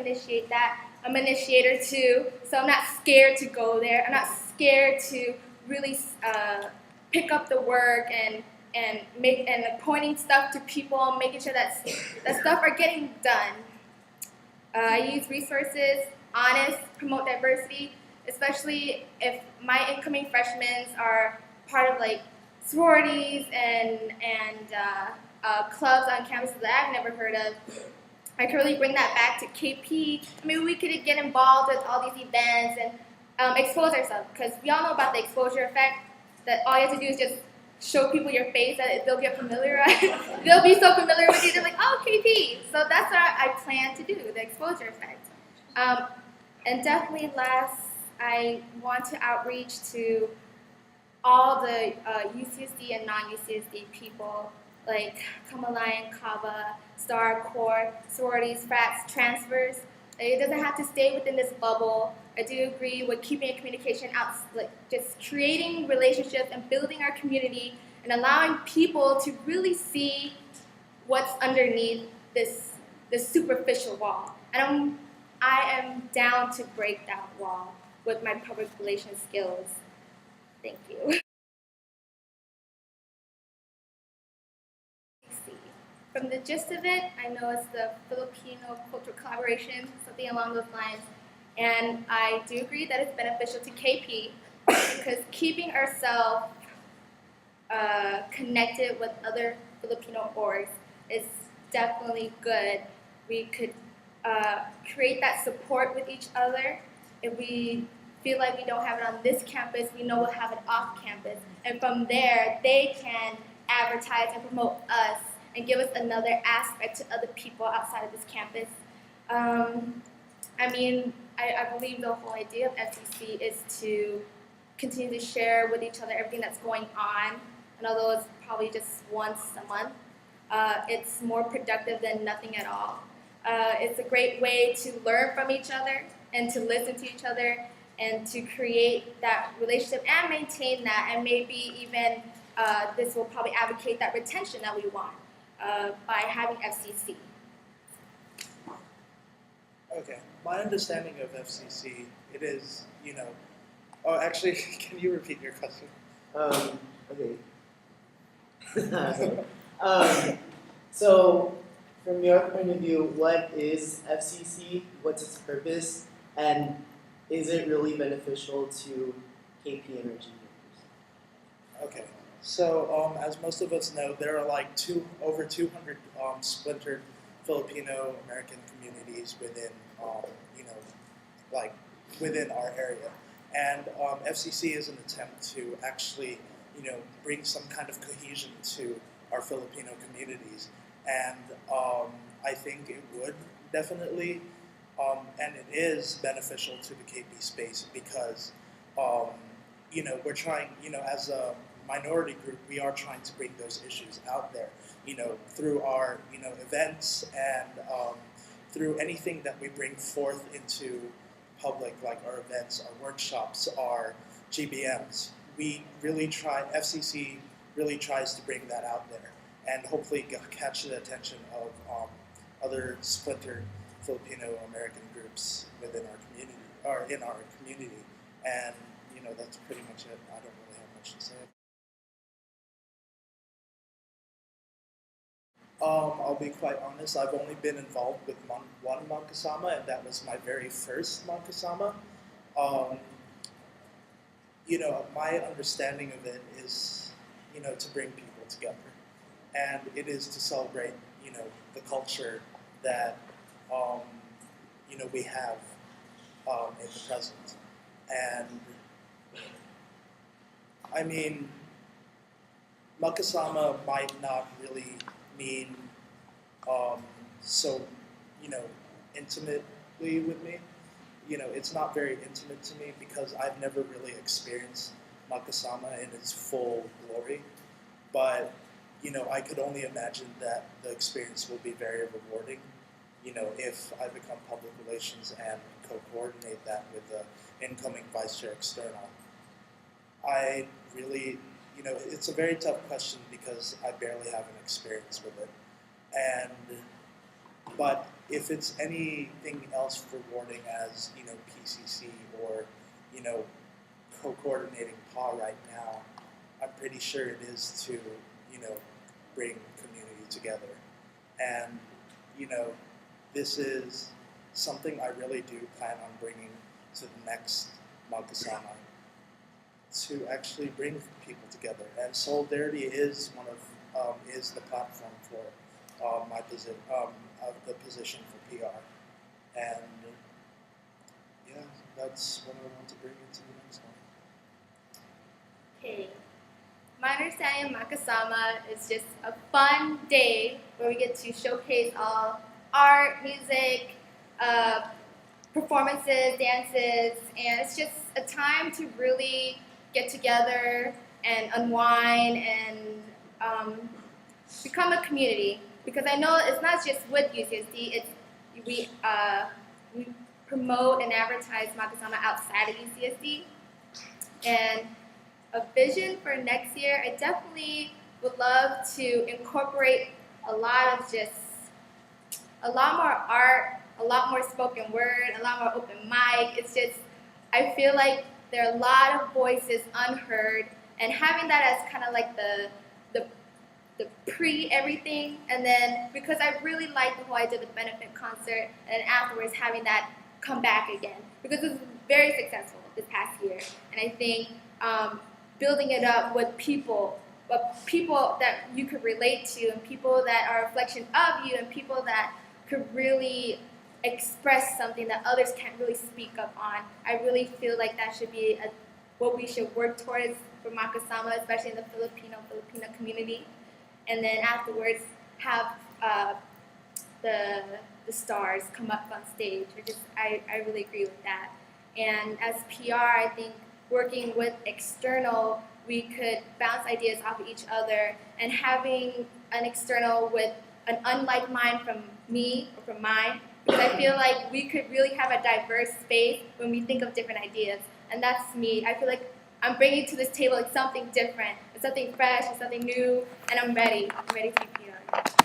initiate that. I'm an initiator too, so I'm not scared to go there. I'm not scared to really pick up the work and pointing stuff to people, making sure that stuff are getting done. I use resources, honest, promote diversity, especially if my incoming freshmen are part of like sororities and clubs on campus that I've never heard of. I can really bring that back to KP. Maybe we could get involved with all these events and expose ourselves, because we all know about the exposure effect, that all you have to do is just show people your face, that they'll get familiar. They'll be so familiar with you, they're like, oh, KP. So that's what I plan to do, the exposure effect. And definitely last, I want to outreach to all the UCSD and non-UCSD people, like Kamalayan, Kava, Star, Core, sororities, frats, transfers. It doesn't have to stay within this bubble. I do agree with keeping a communication out, like just creating relationships and building our community and allowing people to really see what's underneath this superficial wall. And I am down to break that wall with my public relations skills. Thank you. From the gist of it, I know it's the Filipino cultural collaboration, something along those lines. And I do agree that it's beneficial to KP because keeping ourselves connected with other Filipino orgs is definitely good. We could create that support with each other. If we feel like we don't have it on this campus, we know we'll have it off campus. And from there, they can advertise and promote us and give us another aspect to other people outside of this campus. I mean, I believe the whole idea of FCC is to continue to share with each other everything that's going on. And although it's probably just once a month, it's more productive than nothing at all. It's a great way to learn from each other and to listen to each other and to create that relationship and maintain that, and maybe even this will probably advocate that retention that we want by having FCC. Okay, my understanding of FCC, it is, oh, actually, can you repeat your question? Okay. So, from your point of view, what is FCC? What's its purpose? And is it really beneficial to KP Energy users? Okay, so as most of us know, there are like over 200 splintered Filipino American communities within, within our area. And FCC is an attempt to actually, bring some kind of cohesion to our Filipino communities. And I think it would definitely, and it is beneficial to the KP space because, we're trying, as a minority group, we are trying to bring those issues out there, through our, events and through anything that we bring forth into public, like our events, our workshops, our GBMs. We really FCC really tries to bring that out there and hopefully catch the attention of other splintered Filipino American groups within our community, or in our community. And, that's pretty much it. I don't really have much to say. I'll be quite honest, I've only been involved with one Magkasama, and that was my very first Magkasama. My understanding of it is, to bring people together. And it is to celebrate, the culture that, we have in the present. And, I mean, Magkasama might not really mean so, intimately with me. It's not very intimate to me because I've never really experienced Magkasama in its full glory. But, I could only imagine that the experience will be very rewarding, if I become public relations and co-coordinate that with the incoming Vice Chair External. I really, it's a very tough question because I barely have an experience with it. But if it's anything else rewarding as, you know, PCC or, you know, co-coordinating PAW right now, I'm pretty sure it is to, you know, bring community together. And, you know, this is something I really do plan on bringing to the next Magkasama, to actually bring people together. And solidarity is one of is the platform for my the position for PR. And yeah, that's what I want to bring into the next one. Okay. My understanding of Makasama is just a fun day where we get to showcase all art, music, performances, dances, and it's just a time to really get together and unwind and become a community. Because I know it's not just with UCSD, we promote and advertise Makasama outside of UCSD. And a vision for next year, I definitely would love to incorporate a lot more art, a lot more spoken word, a lot more open mic. It's just, I feel like there are a lot of voices unheard, and having that as kind of like the pre-everything, and then because I really like the whole idea of the benefit concert, and then afterwards having that come back again, because it was very successful this past year, and I think building it up with people that you could relate to, and people that are a reflection of you, and people that could really express something that others can't really speak up on. I really feel like that should be what we should work towards for Makasama, especially in the Filipino community. And then afterwards have the stars come up on stage. I really agree with that. And as PR, I think working with external, we could bounce ideas off of each other, and having an external with an unlike mind from me or from mine, because I feel like we could really have a diverse space when we think of different ideas. And that's me. I feel like I'm bringing to this table like something different, it's something fresh, it's something new, and I'm ready. I'm ready to be PR.